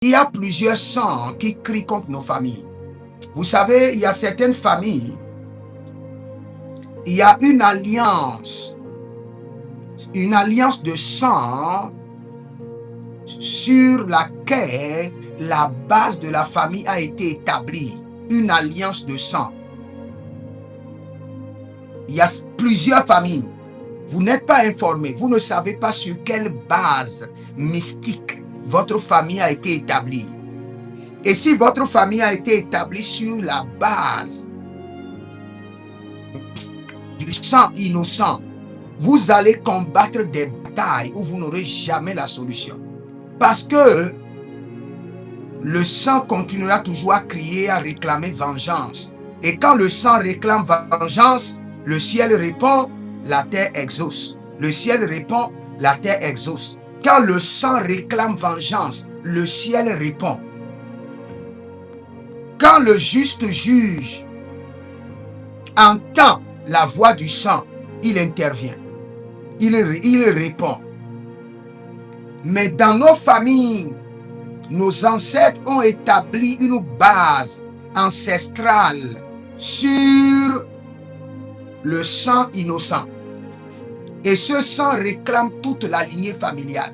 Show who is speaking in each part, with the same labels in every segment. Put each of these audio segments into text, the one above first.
Speaker 1: Il y a plusieurs sangs qui crient contre nos familles. Vous savez, il y a certaines familles, il y a une alliance de sang sur laquelle la base de la famille a été établie. Une alliance de sang. Il y a plusieurs familles. Vous n'êtes pas informé, vous ne savez pas sur quelle base mystique votre famille a été établie. Et si votre famille a été établie sur la base du sang innocent, vous allez combattre des batailles où vous n'aurez jamais la solution. Parce que le sang continuera toujours à crier, à réclamer vengeance. Et quand le sang réclame vengeance, le ciel répond, la terre exauce. Le ciel répond, la terre exauce. Quand le sang réclame vengeance, le ciel répond. Quand le juste juge entend la voix du sang, il intervient. Il répond. Mais dans nos familles, nos ancêtres ont établi une base ancestrale sur le sang innocent. Et ce sang réclame toute la lignée familiale.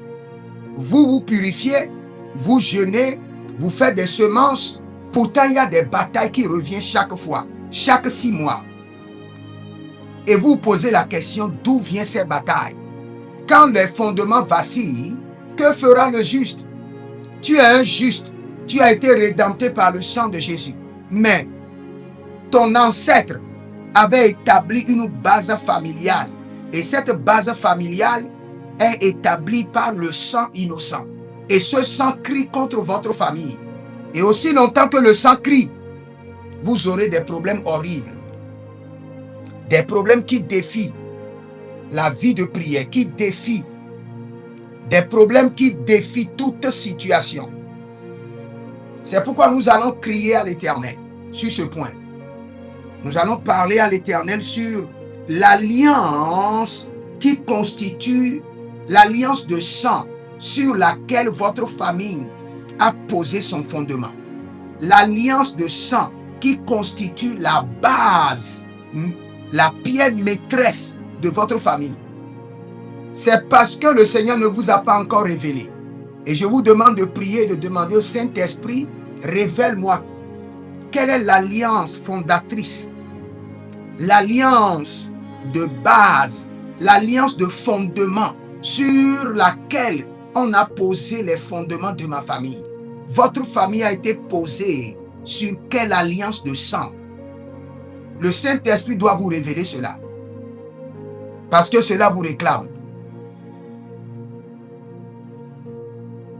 Speaker 1: Vous vous purifiez, vous jeûnez, vous faites des semences. Pourtant, il y a des batailles qui reviennent chaque fois, chaque 6 mois. Et vous vous posez la question, d'où viennent ces batailles? Quand les fondements vacillent, que fera le juste? Tu es un juste, tu as été rédempté par le sang de Jésus. Mais ton ancêtre avait établi une base familiale. Et cette base familiale est établie par le sang innocent. Et ce sang crie contre votre famille. Et aussi longtemps que le sang crie, vous aurez des problèmes horribles. Des problèmes qui défient la vie de prière, qui défient des problèmes qui défient toute situation. C'est pourquoi nous allons crier à l'Éternel sur ce point. Nous allons parler à l'Éternel sur l'alliance qui constitue l'alliance de sang sur laquelle votre famille a posé son fondement. L'alliance de sang qui constitue la base, la pierre maîtresse de votre famille. C'est parce que le Seigneur ne vous a pas encore révélé. Et je vous demande de prier, de demander au Saint-Esprit, révèle-moi quelle est l'alliance fondatrice, l'alliance de base, l'alliance de fondement sur laquelle on a posé les fondements de ma famille. Votre famille a été posée sur quelle alliance de sang? Le Saint-Esprit doit vous révéler cela. Parce que cela vous réclame.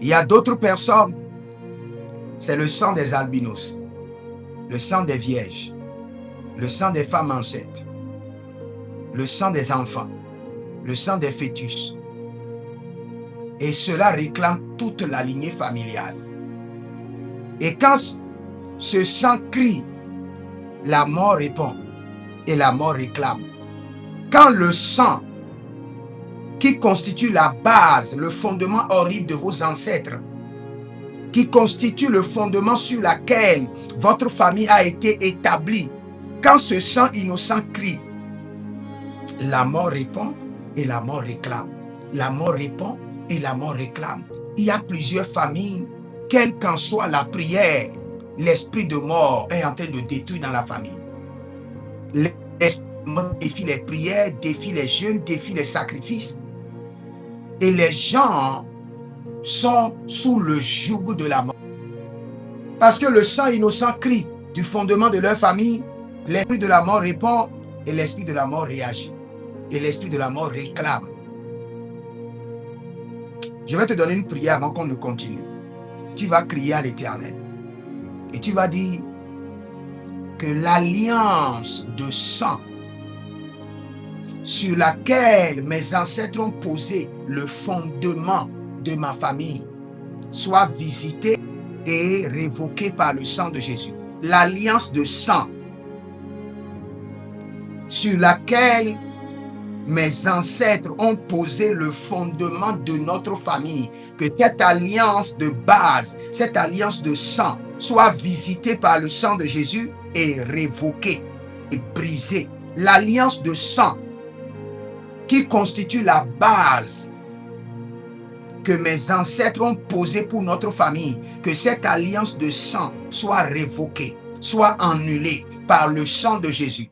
Speaker 1: Il y a d'autres personnes, c'est le sang des albinos, le sang des vierges, le sang des femmes enceintes, le sang des enfants, le sang des fœtus. Et cela réclame toute la lignée familiale. Et quand ce sang crie, la mort répond et la mort réclame. Quand le sang qui constitue la base, le fondement horrible de vos ancêtres, qui constitue le fondement sur lequel votre famille a été établie, quand ce sang innocent crie, la mort répond et la mort réclame. La mort répond et la mort réclame. Il y a plusieurs familles, quelle qu'en soit la prière, l'esprit de mort est en train de détruire dans la famille. L'esprit de mort défie les prières, défie les jeûnes, défie les sacrifices. Et les gens sont sous le joug de la mort. Parce que le sang innocent crie du fondement de leur famille, l'esprit de la mort répond et l'esprit de la mort réagit. Et l'esprit de la mort réclame. Je vais te donner une prière avant qu'on ne continue. Tu vas crier à l'Éternel. Et tu vas dire que l'alliance de sang sur laquelle mes ancêtres ont posé le fondement de ma famille soit visitée et révoquée par le sang de Jésus. L'alliance de sang sur laquelle mes ancêtres ont posé le fondement de notre famille, que cette alliance de base, cette alliance de sang, soit visitée par le sang de Jésus et révoquée et brisée. L'alliance de sang qui constitue la base que mes ancêtres ont posée pour notre famille, que cette alliance de sang soit révoquée, soit annulée par le sang de Jésus.